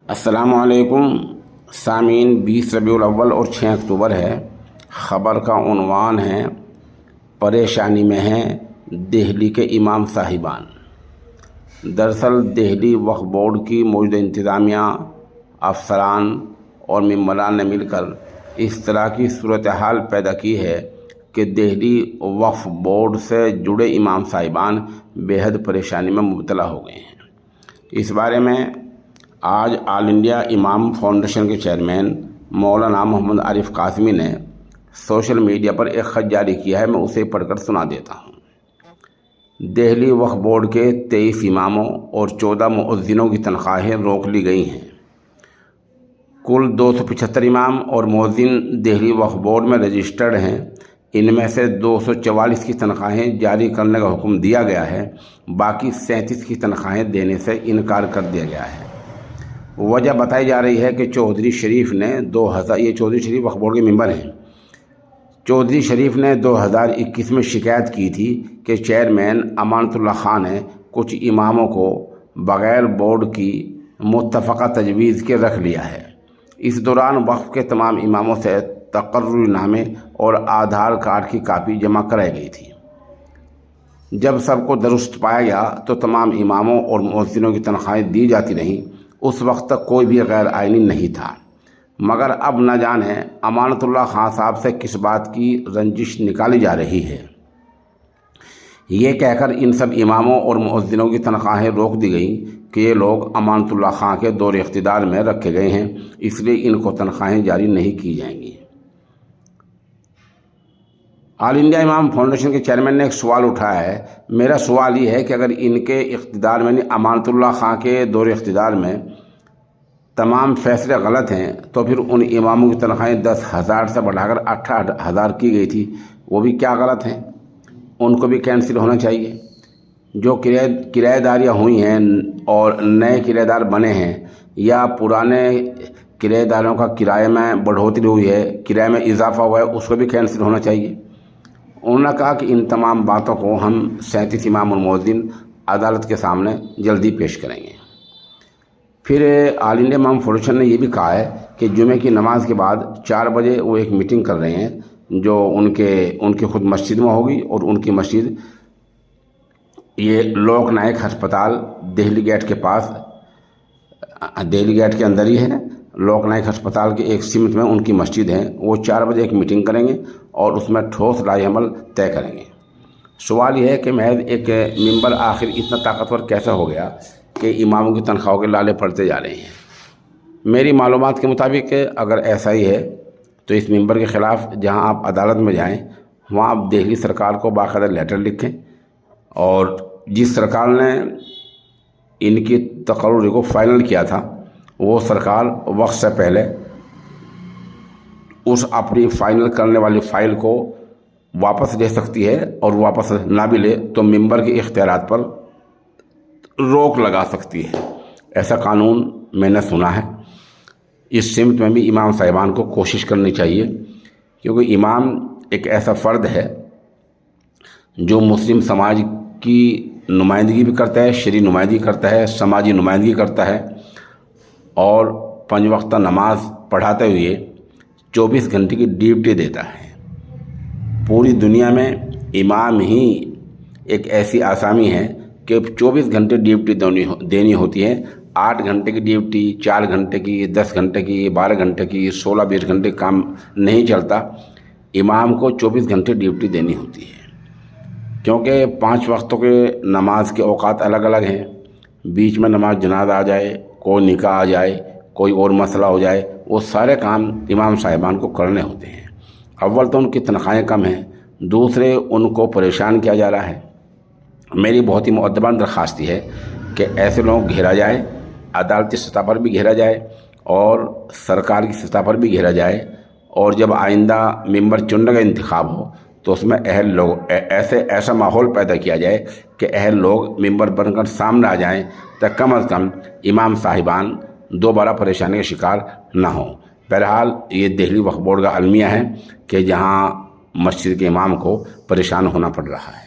السلام علیکم سامعین، 20 ربیع الاول اور 6 اکتوبر ہے۔ خبر کا عنوان ہے پریشانی میں ہیں دہلی کے امام صاحبان۔ دراصل دہلی وقف بورڈ کی موجودہ انتظامیہ، افسران اور ممبران نے مل کر اس طرح کی صورتحال پیدا کی ہے کہ دہلی وقف بورڈ سے جڑے امام صاحبان بے حد پریشانی میں مبتلا ہو گئے ہیں۔ اس بارے میں آج آل انڈیا امام فاؤنڈیشن کے چیئرمین مولانا محمد عارف قاسمی نے سوشل میڈیا پر ایک خط جاری کیا ہے۔ میں اسے پڑھ کر سنا دیتا ہوں۔ دہلی وقف بورڈ کے 23 اماموں اور 14 مؤذنوں کی تنخواہیں روک لی گئی ہیں۔ کل 275 امام اور مؤذن دہلی وقف بورڈ میں رجسٹرڈ ہیں۔ ان میں سے 244 کی تنخواہیں جاری کرنے کا حکم دیا گیا ہے، باقی 37 کی تنخواہیں دینے سے انکار کر دیا گیا ہے۔ وجہ بتائی جا رہی ہے کہ چودھری شریف نے یہ چودھری شریف وقف بورڈ کے ممبر ہیں۔ چودھری شریف نے 2021 میں شکایت کی تھی کہ چیئرمین امانت اللہ خان نے کچھ اماموں کو بغیر بورڈ کی متفقہ تجویز کے رکھ لیا ہے۔ اس دوران وقف کے تمام اماموں سے تقرری نامے اور آدھار کارڈ کی کاپی جمع کرائی گئی تھی۔ جب سب کو درست پایا گیا تو تمام اماموں اور مؤذنوں کی تنخواہیں دی جاتی رہیں۔ اس وقت تک کوئی بھی غیر آئینی نہیں تھا، مگر اب نہ جانے امانت اللہ خان صاحب سے کس بات کی رنجش نکالی جا رہی ہے۔ یہ کہہ کر ان سب اماموں اور مؤذنوں کی تنخواہیں روک دی گئیں کہ یہ لوگ امانت اللہ خان کے دور اقتدار میں رکھے گئے ہیں، اس لیے ان کو تنخواہیں جاری نہیں کی جائیں گی۔ آل انڈیا امام فاؤنڈیشن کے چیئرمین نے ایک سوال اٹھایا ہے۔ میرا سوال یہ ہے کہ اگر ان کے اقتدار میں امانت اللہ خان کے دور اقتدار میں تمام فیصلے غلط ہیں تو پھر ان اماموں کی تنخواہیں 10,000 سے بڑھا کر 18,000 کی گئی تھی، وہ بھی کیا غلط ہیں؟ ان کو بھی کینسل ہونا چاہیے۔ جو کرایہ داریاں ہوئی ہیں اور نئے کرایہ دار بنے ہیں یا پرانے کرایہ داروں کا کرائے میں بڑھوتری ہوئی ہے، کرائے میں اضافہ ہوا ہے، اس کو بھی کینسل ہونا چاہیے۔ انہوں نے کہا کہ ان تمام باتوں کو ہم 37 امام اور مؤذن عدالت کے سامنے جلدی پیش کریں گے۔ پھر آل انڈیا امام فاؤنڈیشن نے یہ بھی کہا ہے کہ جمعے کی نماز کے بعد 4 بجے وہ ایک میٹنگ کر رہے ہیں جو ان کے خود مسجد میں ہوگی، اور ان کی مسجد یہ لوک نائک ہسپتال دہلی گیٹ کے پاس، دہلی گیٹ کے اندر ہی ہے۔ لوک نائک ہسپتال کے ایک سمت میں ان کی مسجد ہے۔ وہ 4 بجے ایک میٹنگ کریں گے اور اس میں ٹھوس رائے عمل طے کریں گے۔ سوال یہ ہے کہ محض ایک ممبر آخر اتنا طاقتور کیسا ہو گیا کہ اماموں کی تنخواہوں کے لالے پڑتے جا رہے ہیں؟ میری معلومات کے مطابق اگر ایسا ہی ہے تو اس ممبر کے خلاف جہاں آپ عدالت میں جائیں وہاں آپ دہلی سرکار کو باقاعدہ لیٹر لکھیں، اور جس سرکار نے ان کی تقرری کو فائنل کیا تھا وہ سرکار وقت سے پہلے اس اپنی فائنل کرنے والی فائل کو واپس لے سکتی ہے، اور واپس نہ بھی لے تو ممبر کے اختیارات پر روک لگا سکتی ہے۔ ایسا قانون میں نے سنا ہے۔ اس سمت میں بھی امام صاحبان کو کوشش کرنی چاہیے، کیونکہ امام ایک ایسا فرد ہے جو مسلم سماج کی نمائندگی بھی کرتا ہے، شرعی نمائندگی کرتا ہے، سماجی نمائندگی کرتا ہے، اور 5 وقتہ نماز پڑھاتے ہوئے 24 گھنٹے کی ڈیوٹی دیتا ہے۔ پوری دنیا میں امام ہی ایک ایسی آسامی ہے کہ 24 گھنٹے ڈیوٹی دینی ہوتی ہے۔ 8 گھنٹے کی ڈیوٹی، 4 گھنٹے کی، 10 گھنٹے کی، 12 گھنٹے کی، 16-20 گھنٹے کام نہیں چلتا۔ امام کو 24 گھنٹے ڈیوٹی دینی ہوتی ہے، کیونکہ 5 وقتوں کے نماز کے اوقات الگ الگ ہیں۔ بیچ میں نماز جنازہ آ جائے، کوئی نکاح آ جائے، کوئی اور مسئلہ ہو جائے، وہ سارے کام امام صاحبان کو کرنے ہوتے ہیں۔ اول تو ان کی تنخواہیں کم ہیں، دوسرے ان کو پریشان کیا جا رہا ہے۔ میری بہت ہی مؤدبانہ درخواست ہے کہ ایسے لوگوں کو گھیرا جائے، عدالتی سطح پر بھی گھیرا جائے اور سرکار کی سطح پر بھی گھیرا جائے، اور جب آئندہ ممبر چننے کا انتخاب ہو تو اس میں اہل لوگ ایسا ماحول پیدا کیا جائے کہ اہل لوگ ممبر بن کر سامنے آ جائیں تو کم از کم امام صاحبان دوبارہ پریشانی کا شکار نہ ہوں۔ بہرحال یہ دہلی وقف بورڈ کا المیہ ہے کہ جہاں مسجد کے امام کو پریشان ہونا پڑ رہا ہے۔